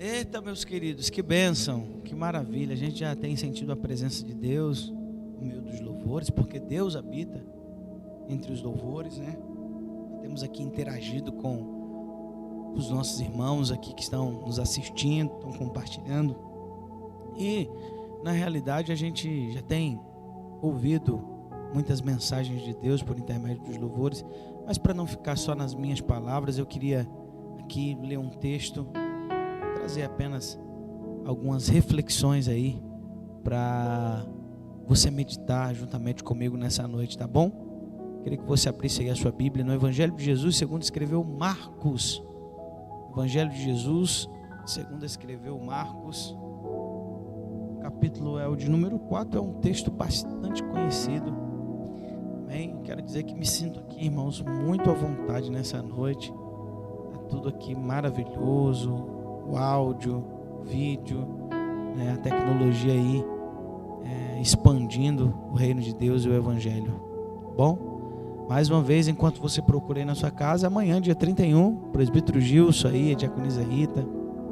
Eita, meus queridos, que bênção, que maravilha. A gente já tem sentido a presença de Deus no meio dos louvores, porque Deus habita entre os louvores, né? Temos aqui interagido com os nossos irmãos aqui que estão nos assistindo, estão compartilhando. E, na realidade, a gente já tem ouvido muitas mensagens de Deus por intermédio dos louvores, mas para não ficar só nas minhas palavras, eu queria aqui ler um texto, trazer apenas algumas reflexões aí para você meditar juntamente comigo nessa noite, tá bom? Queria que você abrisse aí a sua Bíblia no Evangelho de Jesus segundo escreveu Marcos. Evangelho de Jesus segundo escreveu Marcos. O capítulo é o de número 4, é um texto bastante conhecido. Amém? Quero dizer que me sinto aqui, irmãos, muito à vontade nessa noite. Está tudo aqui maravilhoso, o áudio, o vídeo, né, a tecnologia aí expandindo o reino de Deus e o Evangelho. Bom, mais uma vez, enquanto você procura aí na sua casa, amanhã, dia 31, presbítero Gilson aí, a diaconisa Rita,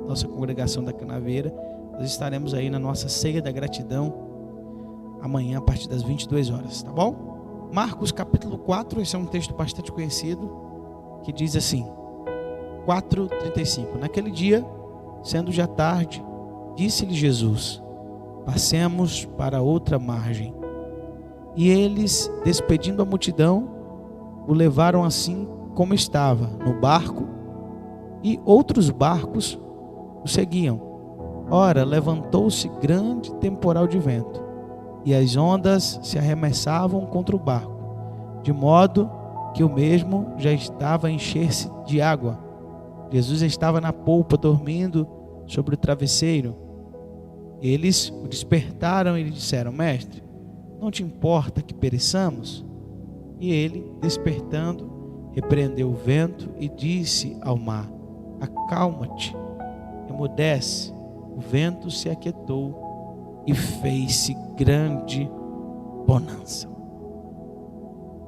nossa congregação da Canaveira, nós estaremos aí na nossa ceia da gratidão, amanhã a partir das 22 horas, tá bom? Marcos capítulo 4, esse é um texto bastante conhecido, que diz assim, 4:35. Naquele dia, sendo já tarde, disse-lhe Jesus: passemos para outra margem. E eles, despedindo a multidão, o levaram assim como estava, no barco, e outros barcos o seguiam. Ora, levantou-se grande temporal de vento, e as ondas se arremessavam contra o barco, de modo que o mesmo já estava a encher-se de água. Jesus estava na polpa, dormindo sobre o travesseiro. Eles o despertaram e lhe disseram: Mestre, não te importa que pereçamos? E ele, despertando, repreendeu o vento e disse ao mar: acalma-te, emudece. O vento se aquietou e fez-se grande bonança.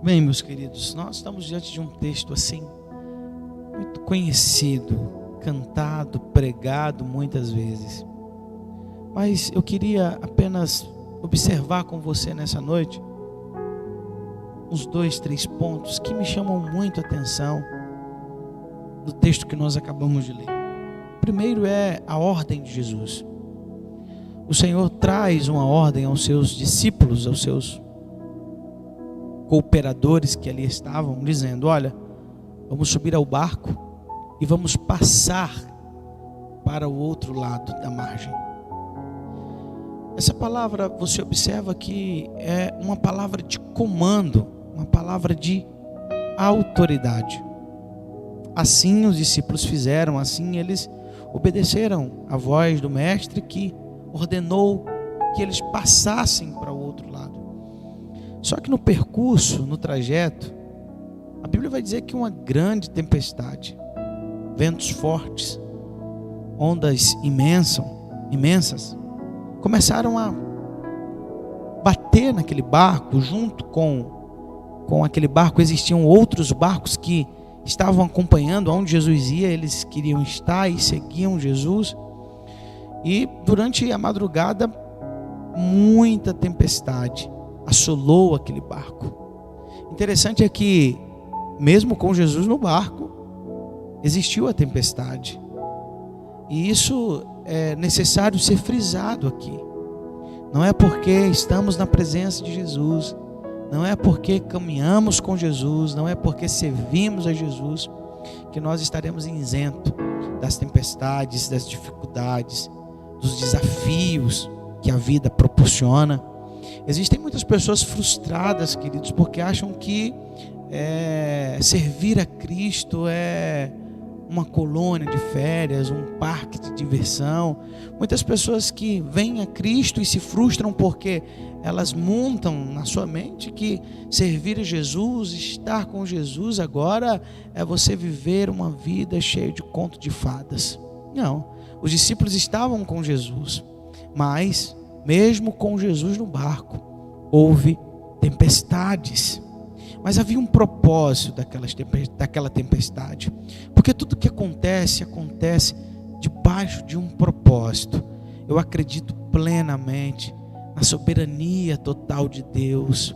Bem, meus queridos, nós estamos diante de um texto assim, muito conhecido, cantado, pregado muitas vezes. Mas eu queria apenas observar com você nessa noite uns 2, 3 pontos que me chamam muito a atenção no texto que nós acabamos de ler. O primeiro é a ordem de Jesus. O Senhor traz uma ordem aos seus discípulos, aos seus cooperadores que ali estavam, dizendo: olha, vamos subir ao barco e vamos passar para o outro lado da margem. Essa palavra, você observa que é uma palavra de comando, uma palavra de autoridade. Assim os discípulos fizeram, assim eles obedeceram à voz do mestre que ordenou que eles passassem para o outro lado. Só que no percurso, no trajeto, a Bíblia vai dizer que uma grande tempestade, ventos fortes, ondas imensas, começaram a bater naquele barco. Junto com aquele barco existiam outros barcos que estavam acompanhando aonde Jesus ia. Eles queriam estar e seguiam Jesus. E durante a madrugada, muita tempestade assolou aquele barco. Interessante é que, mesmo com Jesus no barco, existiu a tempestade. E isso é necessário ser frisado aqui. Não é porque estamos na presença de Jesus, não é porque caminhamos com Jesus, não é porque servimos a Jesus, que nós estaremos isentos das tempestades, das dificuldades, dos desafios que a vida proporciona. Existem muitas pessoas frustradas, queridos, porque acham que servir a Cristo é uma colônia de férias, um parque de diversão. Muitas pessoas que vêm a Cristo e se frustram porque elas montam na sua mente que servir a Jesus, estar com Jesus agora é você viver uma vida cheia de conto de fadas. Não, os discípulos estavam com Jesus, mas mesmo com Jesus no barco, houve tempestades. Mas havia um propósito daquela tempestade, porque tudo que acontece debaixo de um propósito. Eu acredito plenamente na soberania total de Deus,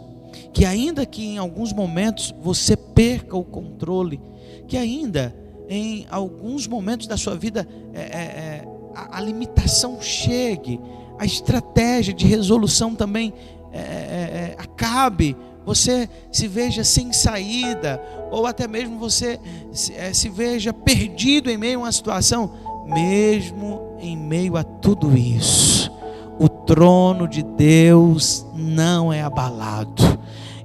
que ainda que em alguns momentos você perca o controle, que ainda em alguns momentos da sua vida a limitação chegue, a estratégia de resolução também acabe, você se veja sem saída, ou até mesmo você se veja perdido em meio a uma situação. Mesmo em meio a tudo isso, o trono de Deus não é abalado,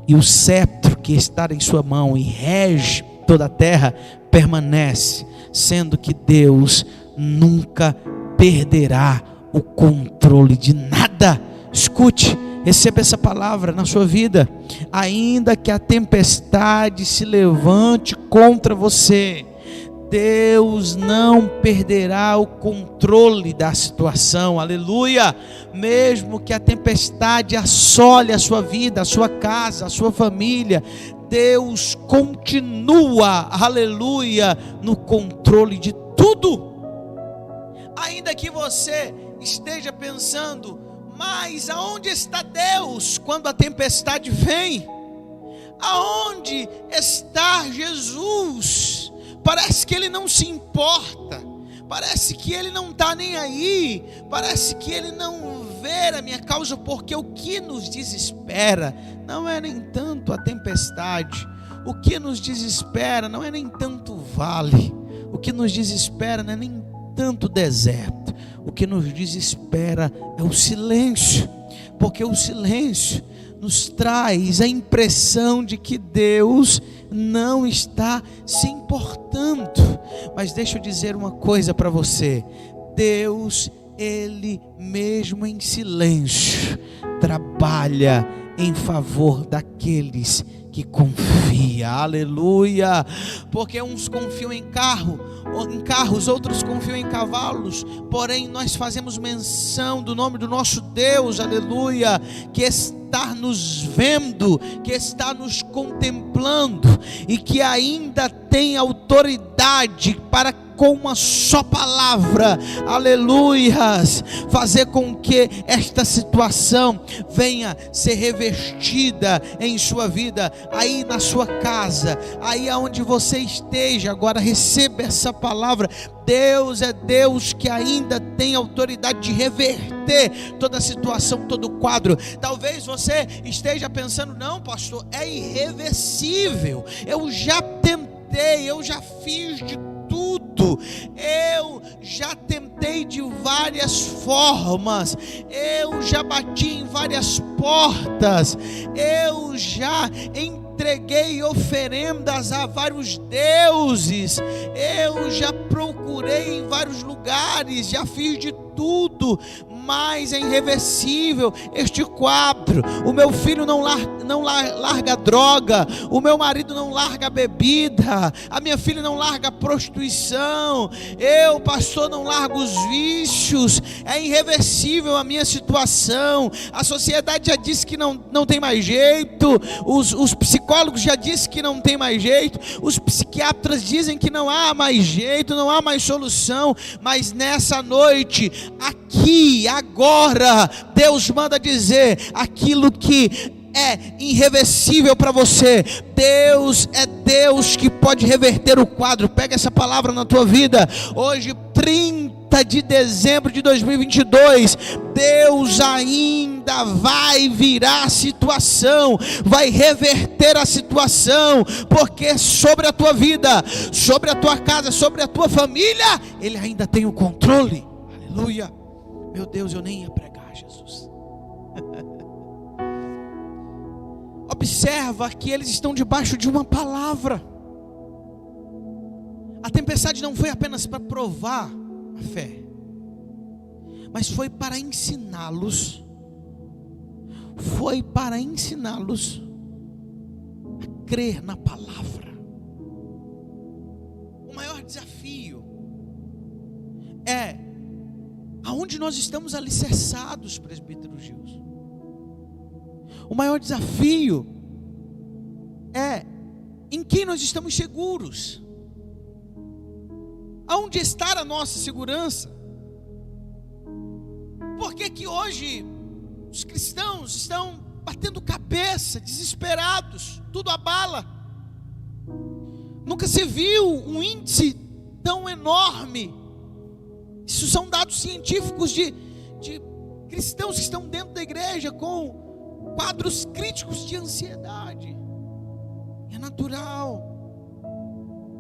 e o cetro que está em sua mão e rege toda a terra permanece, sendo que Deus nunca perderá o controle de nada. Escute, receba essa palavra na sua vida. Ainda que a tempestade se levante contra você, Deus não perderá o controle da situação, aleluia. Mesmo que a tempestade assole a sua vida, a sua casa, a sua família, Deus continua, aleluia, no controle de tudo. Ainda que você esteja pensando, mas aonde está Deus quando a tempestade vem? Aonde está Jesus? Parece que Ele não se importa, parece que Ele não está nem aí, parece que Ele não vê a minha causa, porque o que nos desespera não é nem tanto a tempestade, o que nos desespera não é nem tanto o vale, o que nos desespera não é nem tanto o deserto, o que nos desespera é o silêncio, porque o silêncio nos traz a impressão de que Deus não está se importando. Mas deixa eu dizer uma coisa para você: Deus, Ele mesmo em silêncio, trabalha em favor daqueles que confia, aleluia. Porque uns confiam em carros, outros confiam em cavalos, porém nós fazemos menção do nome do nosso Deus, aleluia, que está nos vendo, que está nos contemplando e que ainda tem autoridade para, com uma só palavra, aleluias, fazer com que esta situação venha ser revestida em sua vida, aí na sua casa, aí aonde você esteja agora. Receba essa palavra. Deus é Deus que ainda tem autoridade de reverter toda a situação, todo o quadro. Talvez você esteja pensando, não pastor, é irreversível, eu já tentei, eu já fiz de tudo, eu já tentei de várias formas, eu já bati em várias portas, eu já entreguei oferendas a vários deuses, eu já procurei em vários lugares, já fiz de tudo, mas é irreversível este quadro. O meu filho não larga droga, o meu marido não larga bebida, a minha filha não larga prostituição, eu, pastor, não largo os vícios. É irreversível a minha situação. A sociedade já disse que não tem mais jeito, os psicólogos já disseram que não tem mais jeito, os psiquiatras dizem que não há mais jeito, não há mais solução. Mas nessa noite, aqui, agora, Deus manda dizer aquilo que é irreversível para você. Deus é Deus que pode reverter o quadro. Pega essa palavra na tua vida. Hoje, 30 de dezembro de 2022, Deus ainda vai virar a situação, vai reverter a situação, porque sobre a tua vida, sobre a tua casa, sobre a tua família, Ele ainda tem o controle. Aleluia. Meu Deus, eu nem ia pregar, Jesus. Observa que eles estão debaixo de uma palavra. A tempestade não foi apenas para provar a fé, mas foi para ensiná-los. Foi para ensiná-los a crer na palavra. O maior desafio é aonde nós estamos alicerçados, presbítero Gilson. O maior desafio é em quem nós estamos seguros. Aonde está a nossa segurança? Por que que hoje os cristãos estão batendo cabeça, desesperados, tudo abala? Nunca se viu um índice tão enorme. Isso são dados científicos de cristãos que estão dentro da igreja com quadros críticos de ansiedade. É natural.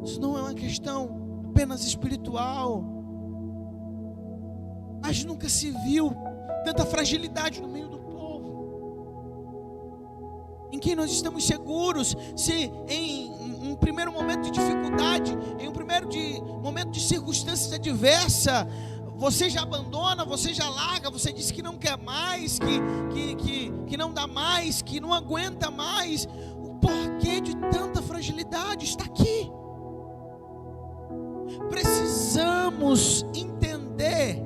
Isso não é uma questão apenas espiritual. Mas nunca se viu tanta fragilidade no meio do povo. Em quem nós estamos seguros? Se em um primeiro momento de dificuldade, em um primeiro momento de circunstâncias adversas, você já abandona, você já larga, você diz que não quer mais, que não dá mais, que não aguenta mais. O porquê de tanta fragilidade está aqui. Precisamos entender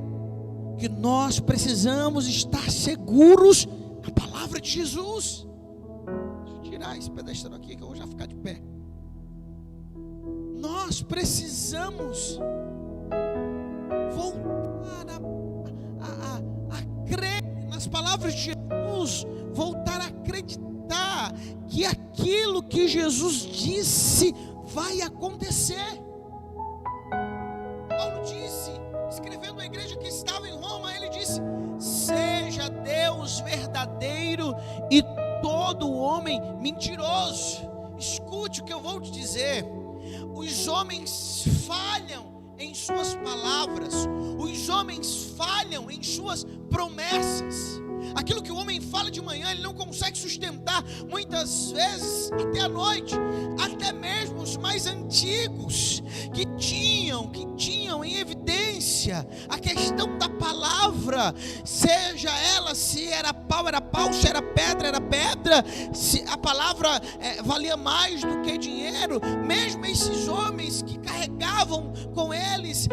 que nós precisamos estar seguros na palavra de Jesus. Deixa eu tirar esse pedestal aqui que eu vou já ficar de pé. Nós precisamos voltar a crer nas palavras de Jesus, voltar a acreditar que aquilo que Jesus disse vai acontecer. Paulo disse, escrevendo à igreja que estava em Roma, ele disse: seja Deus verdadeiro e todo homem mentiroso. Escute o que eu vou te dizer. Os homens falham em suas palavras, os homens falham em suas promessas. Aquilo que o homem fala de manhã, ele não consegue sustentar muitas vezes até a noite. Até mesmo os mais antigos que tinham em evidência a questão da palavra, seja ela se era pau, se era pedra, se a palavra valia mais do que dinheiro. Mesmo esses homens que carregavam com eles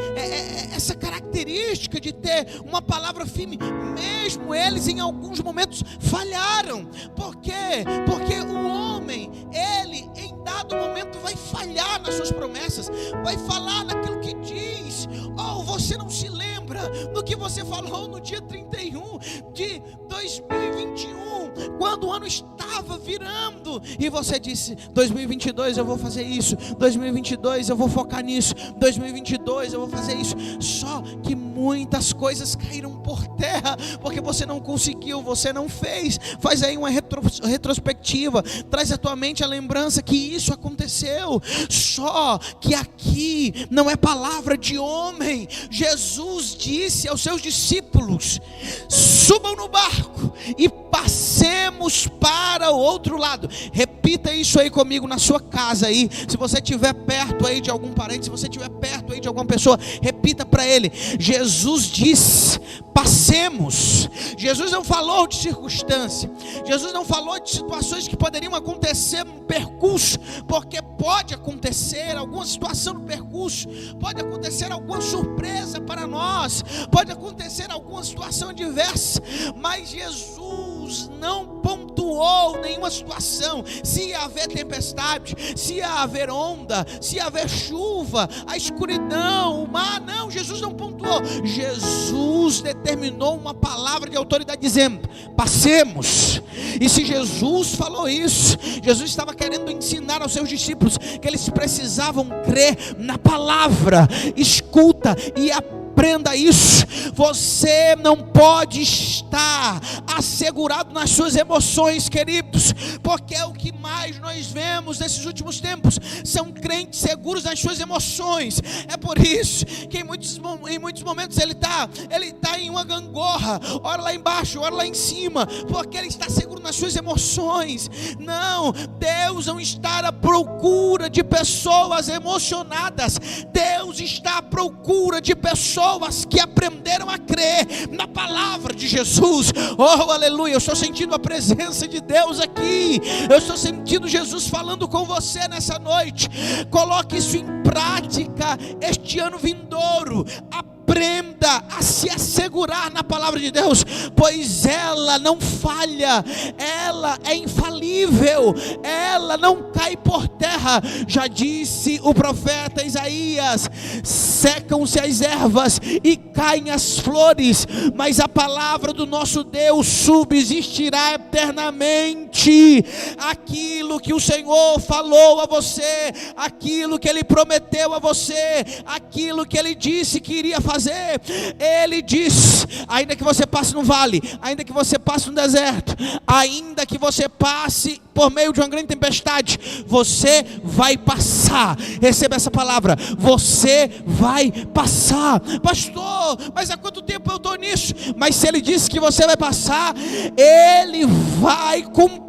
essa característica de ter uma palavra firme, mesmo eles em alguns momentos falharam. Por quê? Porque o homem, ele em dado momento vai falhar nas suas promessas, vai falar naquilo que diz. Oh, você não se lembra do que você falou no dia 31 de 2021, quando o ano estava virando, e você disse: 2022 eu vou fazer isso, 2022 eu vou focar nisso, 2022 eu vou fazer isso. Só que muitas coisas caíram por terra, porque você não conseguiu, você não fez. Faz aí uma retrospectiva, traz à tua mente a lembrança que isso aconteceu. Só que aqui não é palavra de homem. Jesus disse aos seus discípulos: subam no barco e passemos para o outro lado. Repita isso aí comigo na sua casa aí. Se você estiver perto aí de algum parente, se você estiver perto aí de alguma pessoa, repita para ele: Jesus disse, passemos. Jesus não falou de circunstância, Jesus não falou de situações que poderiam acontecer no percurso, porque pode acontecer alguma situação no percurso, pode acontecer alguma surpresa para nós, pode acontecer alguma situação adversa, mas Jesus não pontuou nenhuma situação. Se haver tempestade, se haver onda, se haver chuva, a escuridão, o mar, não, Jesus não pontuou. Jesus determinou uma palavra de autoridade dizendo: passemos. E se Jesus falou isso, Jesus estava querendo ensinar aos seus discípulos que eles precisavam crer na palavra. Escuta e aprenda isso. Você não pode estar assegurado nas suas emoções, queridos, porque é o que mais nós vemos nesses últimos tempos, são crentes seguros nas suas emoções. É por isso que em muitos momentos ele está em uma gangorra, ora lá embaixo, ora lá em cima, porque ele está seguro nas suas emoções. Não, Deus não está à procura de pessoas emocionadas. Deus está à procura de pessoas que aprenderam a crer na palavra de Jesus. Oh, aleluia, eu estou sentindo a presença de Deus aqui, eu estou sentindo Jesus falando com você nessa noite. Coloque isso em prática este ano vindouro. Aprenda a se assemelhar segurar na palavra de Deus, pois ela não falha, ela é infalível, ela não cai por terra. Já disse o profeta Isaías: secam-se as ervas e caem as flores, mas a palavra do nosso Deus subsistirá eternamente. Aquilo que o Senhor falou a você, aquilo que Ele prometeu a você, aquilo que Ele disse que iria fazer, Ele diz: ainda que você passe no vale, ainda que você passe no deserto, ainda que você passe por meio de uma grande tempestade, você vai passar. Receba essa palavra: você vai passar. Pastor, mas há quanto tempo eu estou nisso? Mas se Ele disse que você vai passar, Ele vai cumprir.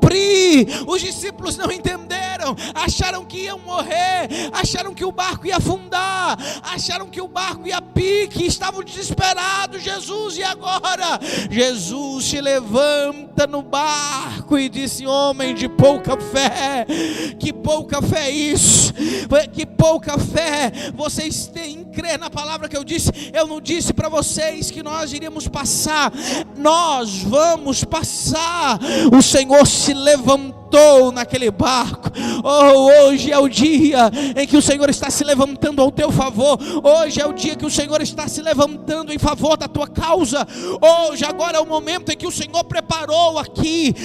Os discípulos não entenderam, acharam que iam morrer, acharam que o barco ia afundar, acharam que o barco ia a pique, estavam desesperados. Jesus, e agora? Jesus se levanta no barco e disse: homem de pouca fé, que pouca fé é isso? Que pouca fé vocês têm em crer na palavra que eu disse. Eu não disse para vocês que nós iríamos passar, nós vamos passar. O Senhor se levantou naquele barco. Hoje é o dia em que o Senhor está se levantando ao teu favor. Hoje é o dia que o Senhor está se levantando em favor da tua causa. Hoje, agora é o momento em que o Senhor preparou aqui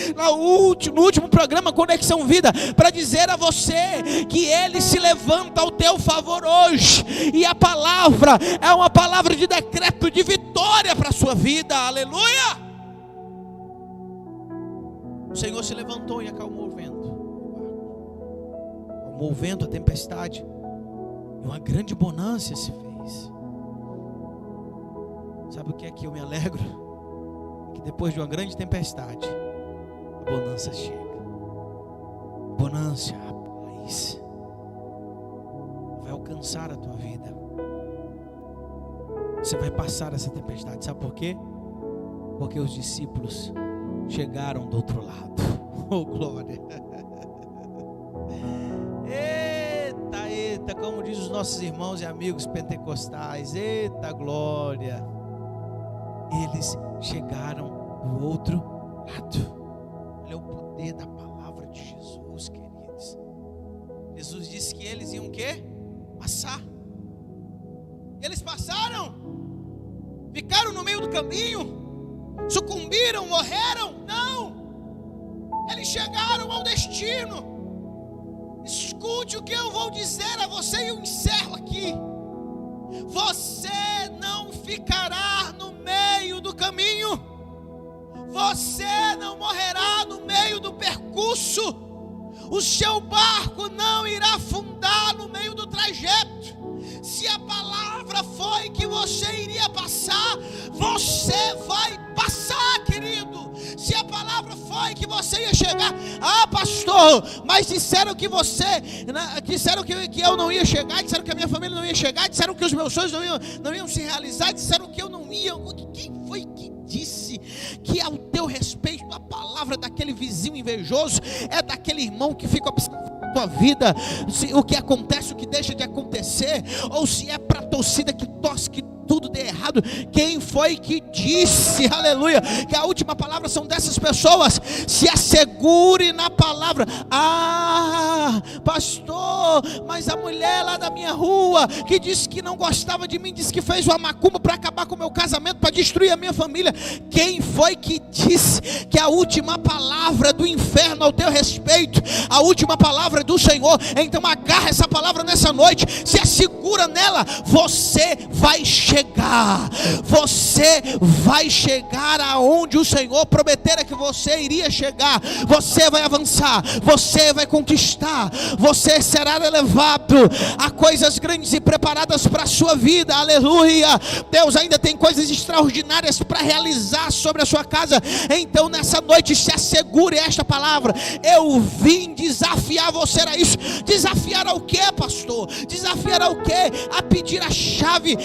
no último programa Conexão Vida, para dizer a você que Ele se levanta ao teu favor hoje, e a palavra é uma palavra de decreto de vitória para a sua vida. Aleluia! O Senhor se levantou e acalmou o vento. Acalmou o vento, a tempestade, e uma grande bonança se fez. Sabe o que é que eu me alegro? Que depois de uma grande tempestade, a bonança chega. A bonança, a paz vai alcançar a tua vida. Você vai passar essa tempestade. Sabe por quê? Porque os discípulos chegaram do outro lado. Oh, glória! Eita, eita, como diz os nossos irmãos e amigos pentecostais, eita glória! Eles chegaram do outro lado. Olha o poder da palavra de Jesus, queridos. Jesus disse que eles iam o quê? Passar. Eles passaram. Ficaram no meio do caminho. Sucumbiram, morreram? Não. Eles chegaram ao destino. Escute o que eu vou dizer a você e eu encerro aqui. Você não ficará no meio do caminho. Você não morrerá no meio do percurso. O seu barco não irá afundar no meio do trajeto. Se a palavra foi que você iria passar, você vai passar, querido. Se a palavra foi que você ia chegar, ah, pastor, mas disseram que que eu não ia chegar, disseram que a minha família não ia chegar, disseram que os meus sonhos não iam se realizar, disseram que eu não ia. Quem foi que disse que ao teu respeito a palavra daquele vizinho invejoso é daquele irmão que fica observando a tua vida, o que acontece, o que deixa de acontecer, ou se é para a torcida que torce que tudo dê errado? Quem foi que disse, aleluia, que a última palavra são dessas pessoas? Se assegure na palavra. Ah, pastor, mas a mulher lá da minha rua, que disse que não gostava de mim, disse que fez uma macumba para acabar com o meu casamento, para destruir a minha família. Quem foi que disse que a última palavra do inferno ao teu respeito, a última palavra do Senhor? Então agarra essa palavra nessa noite, se assegura nela. Você vai chegar, você vai chegar aonde o Senhor prometera que você iria chegar. Você vai avançar, você vai conquistar, você será elevado a coisas grandes e preparadas para a sua vida. Aleluia! Deus ainda tem coisas extraordinárias para realizar sobre a sua casa. Então nessa noite se assegure esta palavra. Eu vim desafiar você a isso. Desafiar ao que, pastor? Desafiar ao que? A pedir a chave,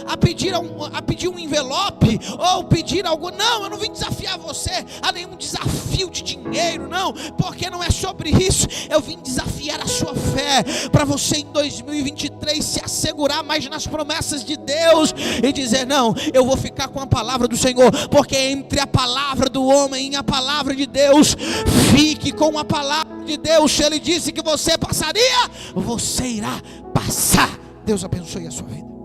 a pedir um envelope ou pedir algo. Não, eu não vim desafiar você a nenhum desafio de dinheiro, não, porque não é sobre isso. Eu vim desafiar a sua fé, para você em 2023 se assegurar mais nas promessas de Deus e dizer: não, eu vou ficar com a palavra do Senhor, porque entre a palavra do homem e a palavra de Deus, fique com a palavra de Deus. Se Ele disse que você passaria, você irá passar. Deus abençoe a sua vida.